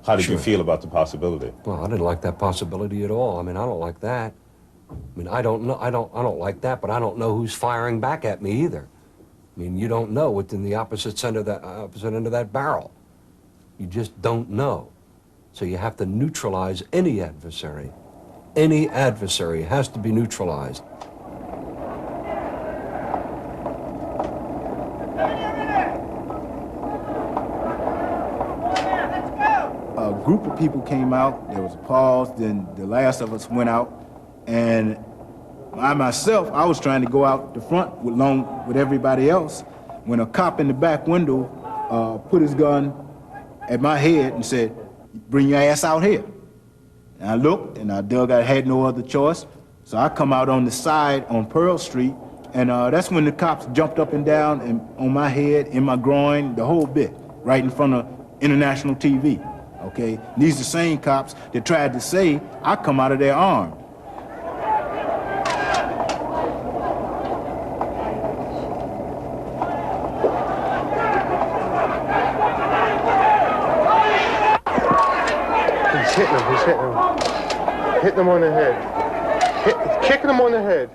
How did Sure. you feel about the possibility? Well, I didn't like that possibility at all. I mean, I don't like that. I mean, I don't like that, but I don't know who's firing back at me either. I mean, you don't know what's in the opposite end of that barrel. You just don't know. So you have to neutralize any adversary. Any adversary has to be neutralized. A group of people came out, there was a pause, then the last of us went out, and I myself, I was trying to go out the front along with everybody else, when a cop in the back window put his gun at my head and said, "Bring your ass out here." And I looked, and I dug, I had no other choice, so I come out on the side on Pearl Street, and that's when the cops jumped up and down and on my head, in my groin, the whole bit, right in front of international TV. Okay, these are the same cops that tried to say I come out of their arm. He's hitting him, he's hitting him. Hitting him on the head. Kicking him on the head.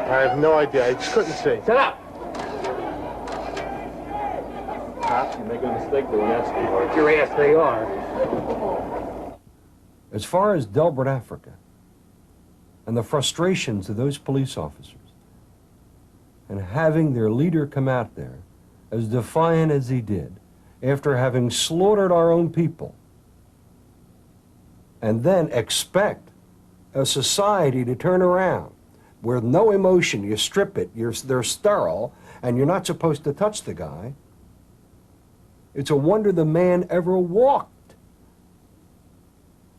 I have no idea, I just couldn't see. Sit up! Cops, you make a mistake doing that, sweetheart. Your ass, they are. As far as Delbert Africa and the frustrations of those police officers and having their leader come out there as defiant as he did after having slaughtered our own people and then expect a society to turn around with no emotion, you strip it, they're sterile, and you're not supposed to touch the guy. It's a wonder the man ever walked.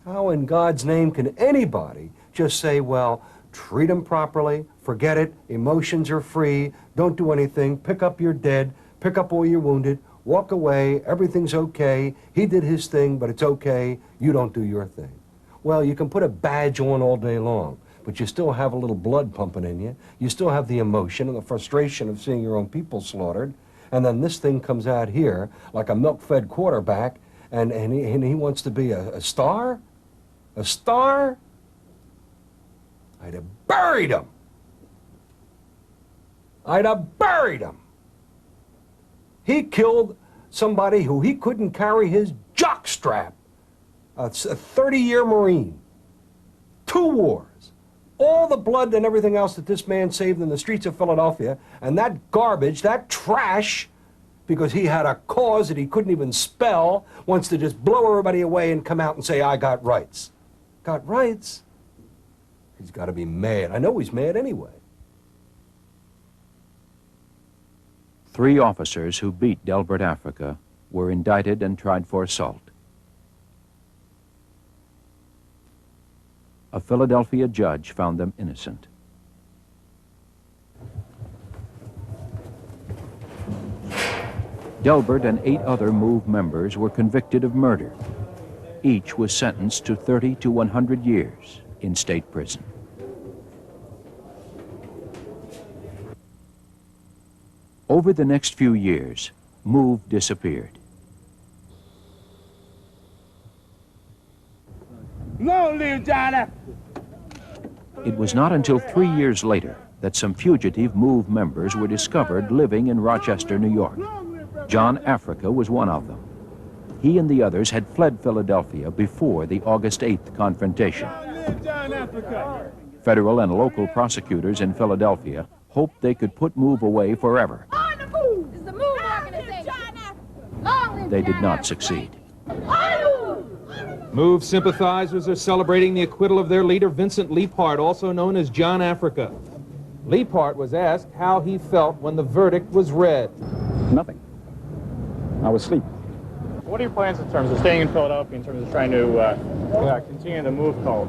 How in God's name can anybody just say, well, treat him properly, forget it, emotions are free, don't do anything, pick up your dead, pick up all your wounded, walk away, everything's okay, he did his thing, but it's okay, you don't do your thing. Well, you can put a badge on all day long, but you still have a little blood pumping in you, you still have the emotion and the frustration of seeing your own people slaughtered, and then this thing comes out here like a milk-fed quarterback, and he wants to be a star? A star? I'd have buried him. I'd have buried him. He killed somebody who he couldn't carry his jockstrap, a 30-year Marine, 2 wars, all the blood and everything else that this man saved in the streets of Philadelphia, and that garbage, that trash, because he had a cause that he couldn't even spell, wants to just blow everybody away and come out and say, I got rights. Got rights? He's got to be mad. I know he's mad anyway. 3 officers who beat Delbert Africa were indicted and tried for assault. A Philadelphia judge found them innocent. Delbert and 8 other MOVE members were convicted of murder. Each was sentenced to 30 to 100 years in state prison. Over the next few years, MOVE disappeared. Long live John Africa! It was not until 3 years later that some fugitive MOVE members were discovered living in Rochester, New York. John Africa was one of them. He and the others had fled Philadelphia before the August 8th confrontation. Long live John Africa! Federal and local prosecutors in Philadelphia hoped they could put MOVE away forever. On the move! It's the MOVE organization! Long live They did John not Africa. succeed. MOVE sympathizers are celebrating the acquittal of their leader, Vincent Leapart, also known as John Africa. Leapart was asked how he felt when the verdict was read. Nothing. I was asleep. What are your plans in terms of staying in Philadelphia, in terms of trying to continue the MOVE cult?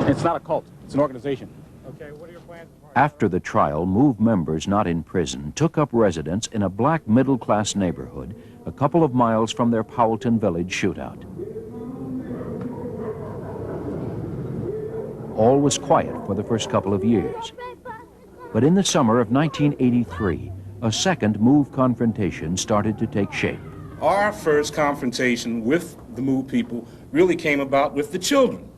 It's not a cult. It's an organization. Okay, what are your plans? After the trial, MOVE members not in prison took up residence in a black middle-class neighborhood a couple of miles from their Powelton Village shootout. All was quiet for the first couple of years. But in the summer of 1983, a second MOVE confrontation started to take shape. Our first confrontation with the MOVE people really came about with the children.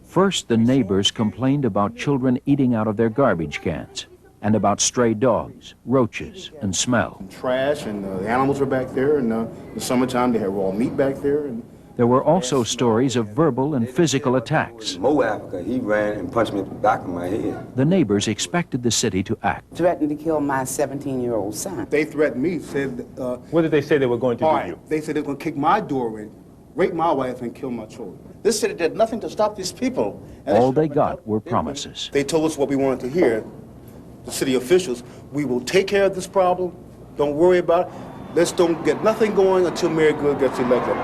First, the neighbors complained about children eating out of their garbage cans and about stray dogs, roaches, and smell. Trash, and the animals were back there, and in the summertime they had raw meat back there. And there were also stories of verbal and physical attacks. Mo Africa, he ran and punched me in the back of my head. The neighbors expected the city to act. Threatened to kill my 17-year-old son. they threatened me, said... What did they say they were going to do to you? They said they were going to kick my door in, rape my wife, and kill my children. This city did nothing to stop these people. All they got were promises. They told us what we wanted to hear, the city officials. We will take care of this problem. Don't worry about it. Let's don't get nothing going until Mayor Good gets elected.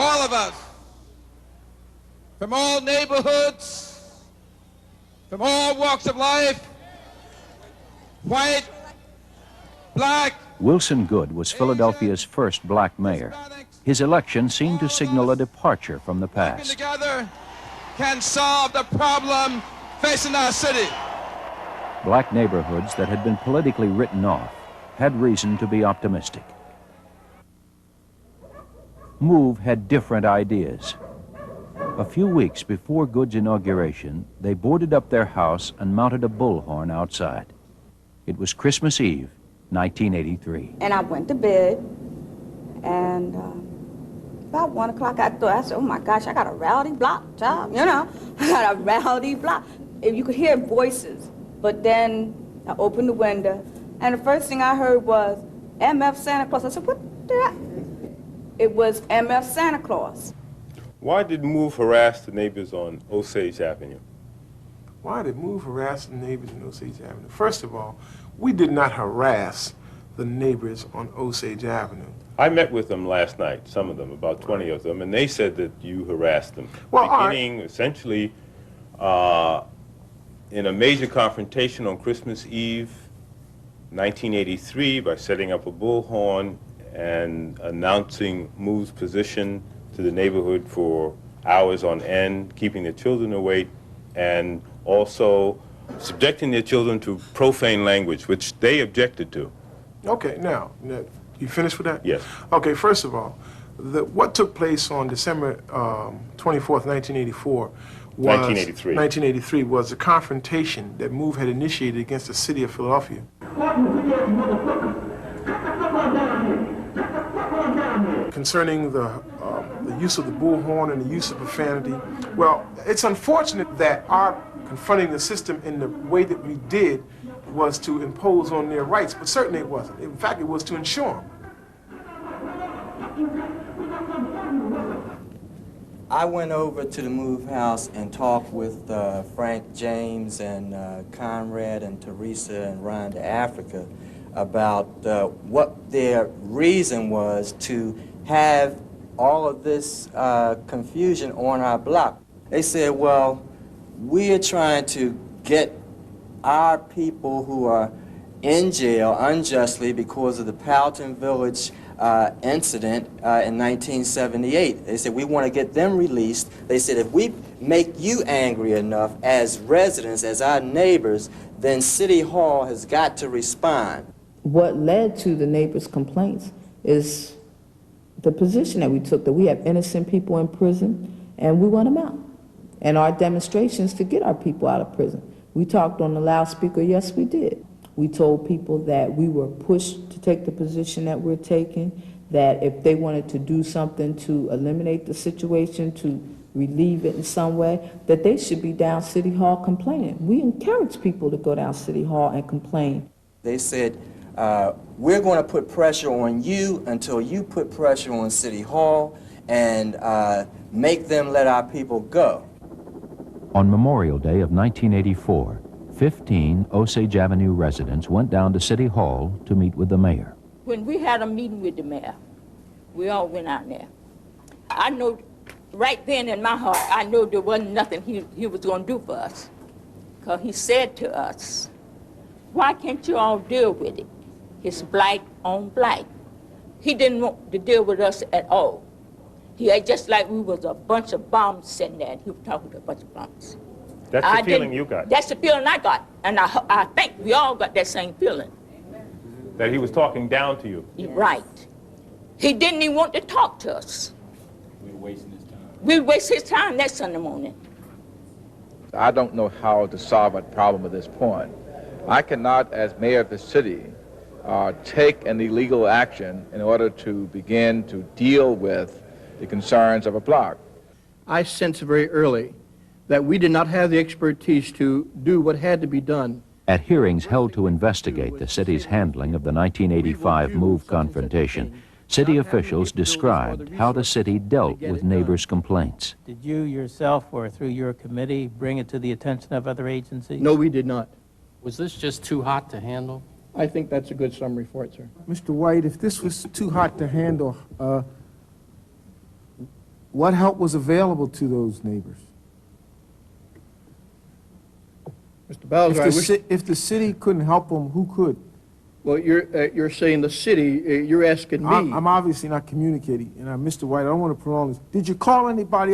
All of us, from all neighborhoods, from all walks of life, white, black. Wilson Good was Philadelphia's first black mayor. His election seemed to signal a departure from the past. Together can solve the problem facing our city. Black neighborhoods that had been politically written off had reason to be optimistic. MOVE had different ideas. A few weeks before Good's inauguration, they boarded up their house and mounted a bullhorn outside. It was Christmas Eve, 1983. And I went to bed, and about 1 o'clock I said, oh my gosh, I got a rowdy block, child, you know, I got a rowdy block. If you could hear voices, but then I opened the window, and the first thing I heard was MF Santa Claus. I said, what the? It was MF Santa Claus. Why did MOVE harass the neighbors on Osage Avenue? Why did MOVE harass the neighbors on Osage Avenue? First of all, we did not harass the neighbors on Osage Avenue. I met with them last night, some of them, about 20 of them, and they said that you harassed them. Well, beginning essentially in a major confrontation on Christmas Eve, 1983, by setting up a bullhorn and announcing MOVE's position to the neighborhood for hours on end, keeping the children awake, and also subjecting their children to profane language, which they objected to. Okay, now, you finished with that? Yes. Okay, first of all, what took place on December 24th, 1984 was... 1983. 1983 was a confrontation that MOVE had initiated against the city of Philadelphia. Concerning the use of the bullhorn and the use of profanity. Well, it's unfortunate that our confronting the system in the way that we did was to impose on their rights, but certainly it wasn't. In fact, it was to ensure them. I went over to the MOVE house and talked with Frank James and Conrad and Teresa and Rhonda Africa about what their reason was to have all of this confusion on our block. They said, well, we're trying to get our people who are in jail unjustly because of the Powelton Village incident in 1978. They said, we want to get them released. They said, if we make you angry enough as residents, as our neighbors, then City Hall has got to respond. What led to the neighbors' complaints is the position that we took, that we have innocent people in prison and we want them out. And our demonstrations to get our people out of prison. We talked on the loudspeaker, yes we did. We told people that we were pushed to take the position that we're taking, that if they wanted to do something to eliminate the situation, to relieve it in some way, that they should be down City Hall complaining. We encourage people to go down City Hall and complain. They said, we're going to put pressure on you until you put pressure on City Hall and make them let our people go. On Memorial Day of 1984, 15 Osage Avenue residents went down to City Hall to meet with the mayor. When we had a meeting with the mayor, we all went out there. I know right then in my heart, I know there wasn't nothing he was going to do for us. Because he said to us, why can't you all deal with it? It's black on black. He didn't want to deal with us at all. He had just like we was a bunch of bombs sitting there, and he was talking to a bunch of bombs. That's I the feeling didn't- you got, That's the feeling I got, and I think we all got that same feeling. that he was talking down to you. Right. He didn't even want to talk to us. We wasted his time that Sunday morning. I don't know how to solve a problem at this point. I cannot, as mayor of the city, take an illegal action in order to begin to deal with the concerns of a block. I sensed very early that we did not have the expertise to do what had to be done. At hearings held to investigate the city's handling of the 1985 MOVE confrontation, city officials described how the city dealt with neighbors' complaints. Did you yourself or through your committee bring it to the attention of other agencies? No, we did not. Was this just too hot to handle? I think that's a good summary for it, sir. Mr. White, if this was too hot to handle, what help was available to those neighbors? Mr. Bowser, If the city couldn't help them, who could? well, you're saying the city, you're asking me. I'm obviously not communicating, and Mr. White, I don't want to prolong this. Did you call anybody